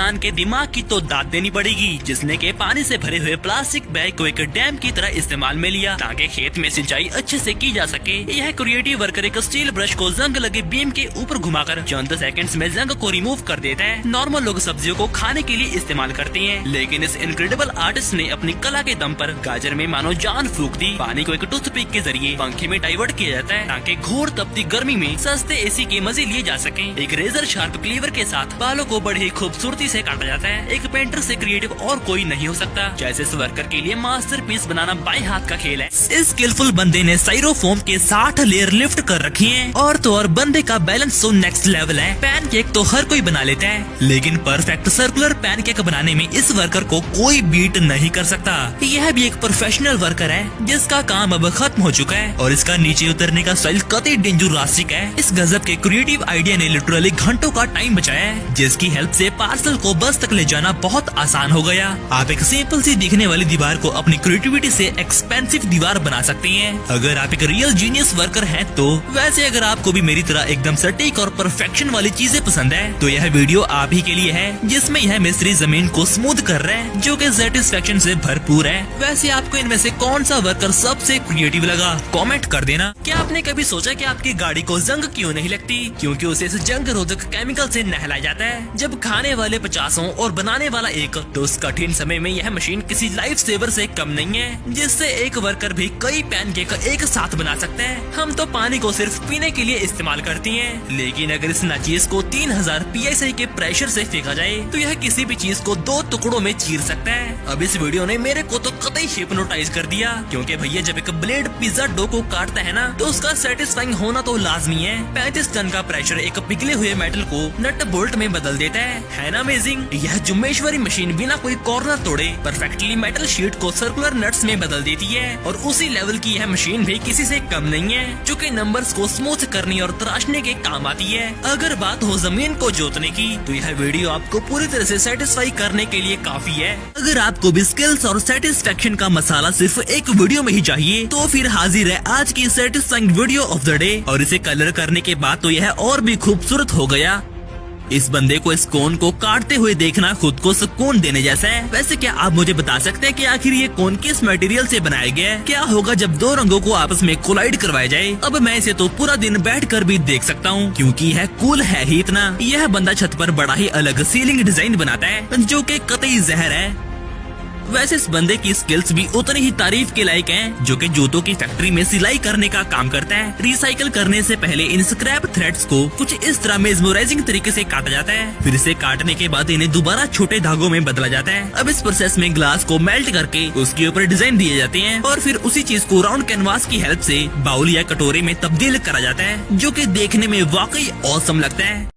इंसान के दिमाग की तो दाद देनी पड़ेगी, जिसने के पानी से भरे हुए प्लास्टिक बैग को एक डैम की तरह इस्तेमाल में लिया ताकि खेत में सिंचाई अच्छे से की जा सके। यह क्रिएटिव वर्कर एक स्टील ब्रश को जंग लगे बीम के ऊपर घुमाकर चंद सेकंड्स में जंग को रिमूव कर देता है। नॉर्मल लोग सब्जियों को खाने के लिए इस्तेमाल करते हैं, लेकिन इस इनक्रेडिबल आर्टिस्ट ने अपनी कला के दम पर गाजर में मानो जान फूंक दी। पानी को एक टूथपिक के जरिए पंखे में डाइवर्ट किया जाता है ताकि घोर तपती गर्मी में सस्ते एसी के मजे लिए जा सके। एक रेजर शार्प क्लीवर के साथ बालों को बड़ी खूबसूरती से काटा जाता है। एक पेंटर से क्रिएटिव और कोई नहीं हो सकता। जैसे इस वर्कर के लिए मास्टरपीस बनाना बाएं हाथ का खेल है। इस स्किलफुल बंदे ने साइरोफोम के 60 लेयर लिफ्ट कर रखी हैं और तो और बंदे का बैलेंस तो नेक्स्ट लेवल है। पैनकेक तो हर कोई बना लेता है, लेकिन परफेक्ट सर्कुलर पैनकेक बनाने में इस वर्कर को कोई बीट नहीं कर सकता। यह भी एक प्रोफेशनल वर्कर है जिसका काम अब खत्म हो चुका है और इसका नीचे उतरने का स्टाइल कतई डेंजरास्टिक है। इस गजब के क्रिएटिव आइडिया ने लिटरली घंटों का टाइम बचाया है, जिसकी हेल्प से पार्सल को बस तक ले जाना बहुत आसान हो गया। आप एक सिंपल सी दिखने वाली दीवार को अपनी क्रिएटिविटी से एक्सपेंसिव दीवार बना सकते हैं। अगर आप एक रियल जीनियस वर्कर हैं तो। वैसे अगर आपको भी मेरी तरह एकदम सटीक और परफेक्शन वाली चीजें पसंद है तो यह वीडियो आप ही के लिए है, जिसमें यह मिस्त्री जमीन को स्मूथ कर रहा है जो कि सेटिस्फेक्शन से भरपूर है। वैसे आपको इनमें से कौन सा वर्कर सबसे क्रिएटिव लगा, कमेंट कर देना। क्या आपने कभी सोचा कि आपकी गाड़ी को जंग क्यों नहीं लगती? क्योंकि उसे इस जंग रोधक केमिकल से नहलाया जाता है। जब खाने वाले 50 और बनाने वाला एक, तो उस कठिन समय में यह मशीन किसी लाइफ सेवर से कम नहीं है, जिससे एक वर्कर भी कई पैनकेक एक साथ बना सकते हैं। हम तो पानी को सिर्फ पीने के लिए इस्तेमाल करती हैं, लेकिन अगर इस नाचीज को 3000 PSI के प्रेशर से फेंका जाए तो यह किसी भी चीज को 2 टुकड़ों में चीर सकता है। अब इस वीडियो ने मेरे को तो कतई हिप्नोटाइज कर दिया, क्योंकि भैया जब एक ब्लेड पिज्जा डो को काटता है ना तो उसका सेटिस्फाइंग होना तो लाजमी है। 35 टन का प्रेशर एक पिघले हुए मेटल को नट बोल्ट में बदल देता है ना अमेजिंग? यह जुम्मेश्वरी मशीन बिना कोई कॉर्नर तोड़े परफेक्टली मेटल शीट को सर्कुलर नट्स में बदल देती है, और उसी लेवल की यह मशीन भी किसी से कम नहीं है, जो कि नंबर्स को स्मूथ करने और तराशने के काम आती है। अगर बात हो जमीन को जोतने की तो यह वीडियो आपको पूरी तरह से सेटिस्फाई करने के लिए काफी है। अगर आपको भी स्किल्स और सेटिस्फेक्शन का मसाला सिर्फ एक वीडियो में ही चाहिए तो फिर हाजिर है आज की satisfying video of the day. और इसे कलर करने के बाद तो यह और भी खूबसूरत हो गया। इस बंदे को इस कोन को काटते हुए देखना खुद को सुकून देने जैसा है। वैसे क्या आप मुझे बता सकते हैं कि आखिर ये कोन किस मटेरियल से बनाया गया है? क्या होगा जब 2 रंगों को आपस में कोलाइड करवाया जाए? अब मैं इसे तो पूरा दिन बैठकर भी देख सकता हूँ, क्योंकि यह कूल है ही इतना। यह बंदा छत पर बड़ा ही अलग सीलिंग डिजाइन बनाता है जो कि कतई जहर है। वैसे इस बंदे की स्किल्स भी उतनी ही तारीफ के लायक हैं, जो कि जूतों की फैक्ट्री में सिलाई करने का काम करता है। रिसाइकल करने से पहले इन स्क्रैप थ्रेड्स को कुछ इस तरह मेस्मराइजिंग तरीके से काटा जाता है, फिर इसे काटने के बाद इन्हें दोबारा छोटे धागों में बदला जाता है। अब इस प्रोसेस में ग्लास को मेल्ट करके उसके ऊपर डिजाइन दिए जाते हैं और फिर उसी चीज को राउंड कैनवास की हेल्प से बाउल या कटोरे में तब्दील करा जाता है, जो कि देखने में वाकई ऑसम लगता है।